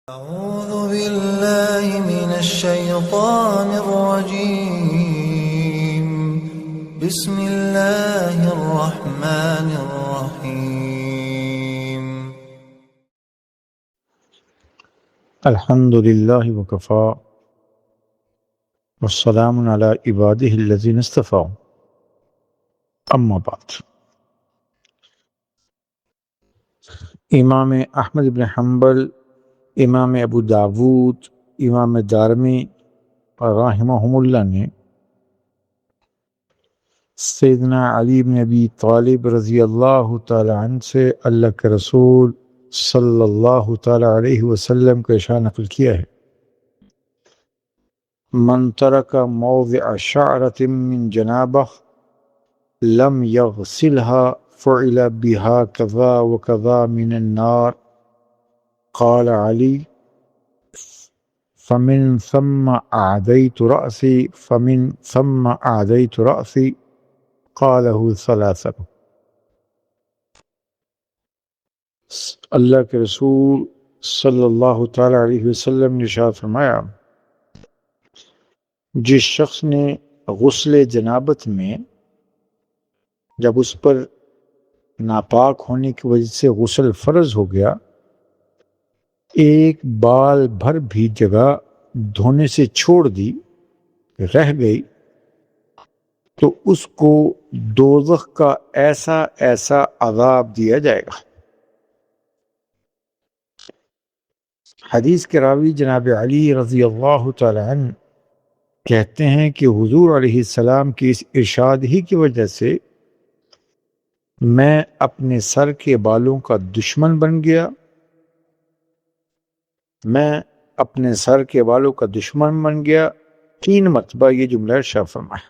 أعوذ بالله من الشيطان الرجيم بسم الله الرحمن الرحيم الحمد لله وكفى والسلام على عباده الذين اصطفى اما بعد. امام احمد بن حنبل، امام ابو داود، امام دارمی رحمہم اللہ نے سیدنا علی بن ابی طالب رضی اللہ تعالی عنہ سے اللہ کے رسول صلی اللہ تعالی علیہ وسلم کا ارشاد نقل کیا ہے: من ترک موضع شعرة من جنابہ لم یغسلها فعل بها كذا وكذا من النار. قال علی فمن ثم أعديت رأسي قاله ثلاثا. اللہ کے رسول صلی اللہ تعالی علیہ وسلم نے ارشاد فرمایا، جس شخص نے غسل جنابت میں جب اس پر ناپاک ہونے کی وجہ سے غسل فرض ہو گیا، ایک بال بھر بھی جگہ دھونے سے چھوڑ دی، رہ گئی، تو اس کو دوزخ کا ایسا ایسا عذاب دیا جائے گا۔ حدیث کے راوی جناب علی رضی اللہ تعالی عنہ کہتے ہیں کہ حضور علیہ السلام کی اس ارشاد ہی کی وجہ سے میں اپنے سر کے بالوں کا دشمن بن گیا، تین مرتبہ یہ جملہ ارشاد فرمایا۔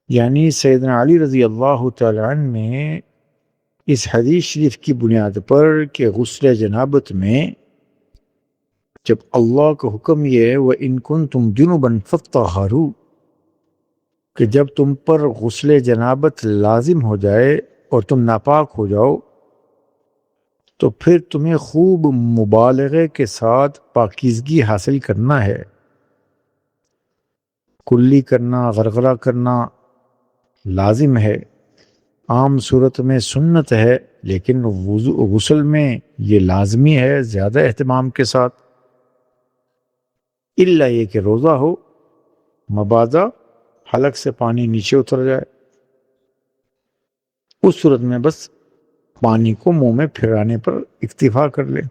یعنی سیدنا علی رضی اللہ تعالی عنہ نے اس حدیث شریف کی بنیاد پر کہ غسل جنابت میں جب اللہ کا حکم یہ ہے وَإِن كُنتُمْ جُنُبًا فَاطَّهَّرُوا، کہ جب تم پر غسل جنابت لازم ہو جائے اور تم ناپاک ہو جاؤ تو پھر تمہیں خوب مبالغے کے ساتھ پاکیزگی حاصل کرنا ہے۔ کلی کرنا، غرغرہ کرنا لازم ہے، عام صورت میں سنت ہے، لیکن غسل میں یہ لازمی ہے زیادہ اہتمام کے ساتھ، الا یہ کہ روزہ ہو، مبادا حلق سے پانی نیچے اتر جائے، اس صورت میں بس پانی کو منہ میں پھرانے پر اکتفا کر لے۔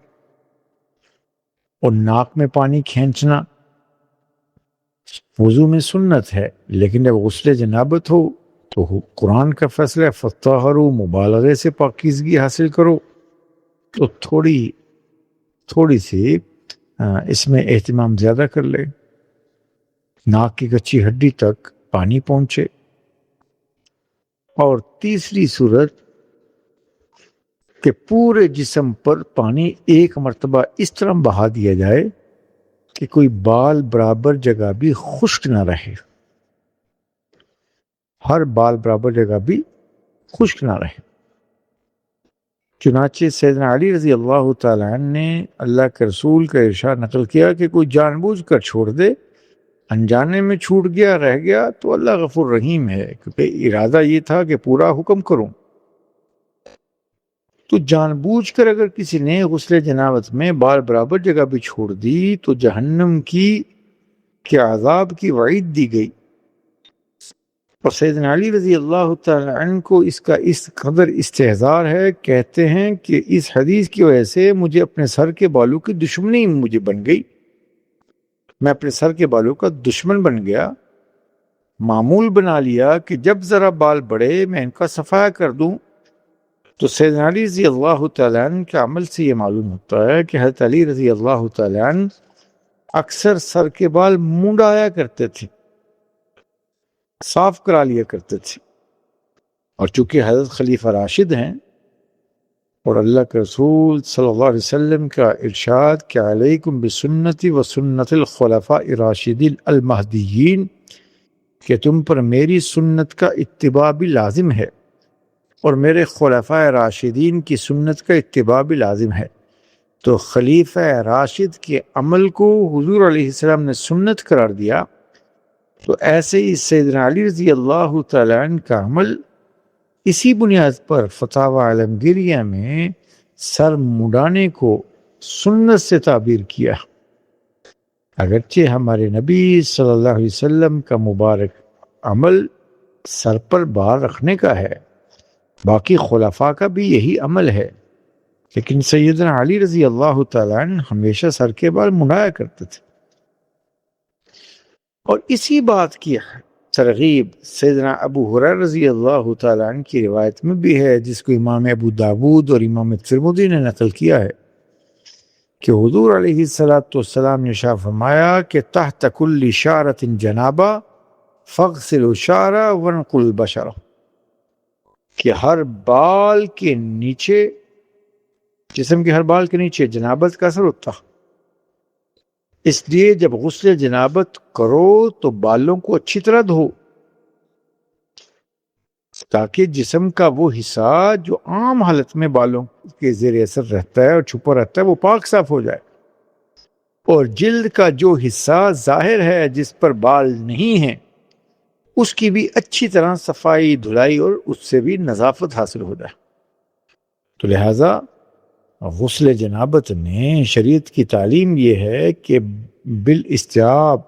اور ناک میں پانی کھینچنا وضو میں سنت ہے، لیکن جب غسل جنابت ہو تو قرآن کا فیصلہ ہے فطہروا، مبالغے سے پاکیزگی حاصل کرو، تو تھوڑی سی اس میں اہتمام زیادہ کر لے، ناک کی کچی ہڈی تک پانی پہنچے۔ اور تیسری صورت کہ پورے جسم پر پانی ایک مرتبہ اس طرح بہا دیا جائے کہ کوئی بال برابر جگہ بھی خشک نہ رہے، ہر بال برابر جگہ بھی خشک نہ رہے۔ چنانچہ سیدنا علی رضی اللہ تعالی عنہ نے اللہ کے رسول کا ارشاد نقل کیا کہ کوئی جان بوجھ کر چھوڑ دے، انجانے میں چھوٹ گیا، رہ گیا، تو اللہ غفور رحیم ہے، کیونکہ ارادہ یہ تھا کہ پورا حکم کروں۔ تو جان بوجھ کر اگر کسی نے غسل جنابت میں بال برابر جگہ بھی چھوڑ دی تو جہنم کے عذاب کی وعید دی گئی۔ اور سیدنا علی رضی اللہ تعالی عنہ کو اس کا اس قدر استحضار ہے، کہتے ہیں کہ اس حدیث کی وجہ سے مجھے اپنے سر کے بالوں کی دشمنی مجھے بن گئی، میں اپنے سر کے بالوں کا دشمن بن گیا، معمول بنا لیا کہ جب ذرا بال بڑھے میں ان کا صفایا کر دوں۔ تو سیدنا علی رضی اللہ تعالیٰ عنہ کے عمل سے یہ معلوم ہوتا ہے کہ حضرت علی رضی اللہ تعالیٰ عنہ اکثر سر کے بال منڈایا کرتے تھے، صاف کرا لیا کرتے تھے۔ اور چونکہ حضرت خلیفہ راشد ہیں اور اللہ کے رسول صلی اللہ علیہ وسلم کا ارشاد کہ علیکم بسنتی و سنت الخلفاء الراشدین المہدیین، کہ تم پر میری سنت کا اتباع بھی لازم ہے اور میرے خلفاء راشدین کی سنت کا اتباع بھی لازم ہے، تو تو خلیفہ راشد کے عمل کو حضور علیہ السلام نے سنت قرار دیا، تو ایسے ہی سیدنا علی رضی اللہ تعالیٰ عنہ کا عمل اسی بنیاد پر فتاوی عالمگیریہ میں سر مڈانے کو سنت سے تعبیر کیا۔ اگرچہ ہمارے نبی صلی اللہ علیہ وسلم کا مبارک عمل سر پر بال رکھنے کا ہے، باقی خلفاء کا بھی یہی عمل ہے، لیکن سیدنا علی رضی اللہ تعالیٰ عنہ ہمیشہ سر کے بال منڈایا کرتے تھے۔ اور اسی بات کی ترغیب سیدنا ابو ہریرہ رضی اللہ تعالیٰ عنہ کی روایت میں بھی ہے، جس کو امام ابو داود اور امام ترمذی نے نقل کیا ہے کہ حضور علیہ السلام نے ارشاد فرمایا کہ تحت کل شعرۃ جنابہ فاغسلوا الشعر وانقوا البشرہ، کہ ہر بال کے نیچے، جسم کے ہر بال کے نیچے جنابت کا اثر ہوتا، اس لیے جب غسل جنابت کرو تو بالوں کو اچھی طرح دھو، تاکہ جسم کا وہ حصہ جو عام حالت میں بالوں کے زیر اثر رہتا ہے اور چھپا رہتا ہے وہ پاک صاف ہو جائے، اور جلد کا جو حصہ ظاہر ہے جس پر بال نہیں ہیں اس کی بھی اچھی طرح صفائی دھلائی اور اس سے بھی نظافت حاصل ہو جائے۔ تو لہٰذا غسل جنابت میں شریعت کی تعلیم یہ ہے کہ بالاستیاب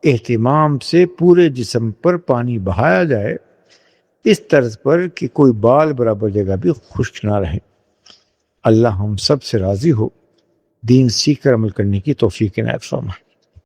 اہتمام سے پورے جسم پر پانی بہایا جائے، اس طرز پر کہ کوئی بال برابر جگہ بھی خشک نہ رہے۔ اللہ ہم سب سے راضی ہو، دین سیکھ کر عمل کرنے کی توفیق عنایت فرمائے۔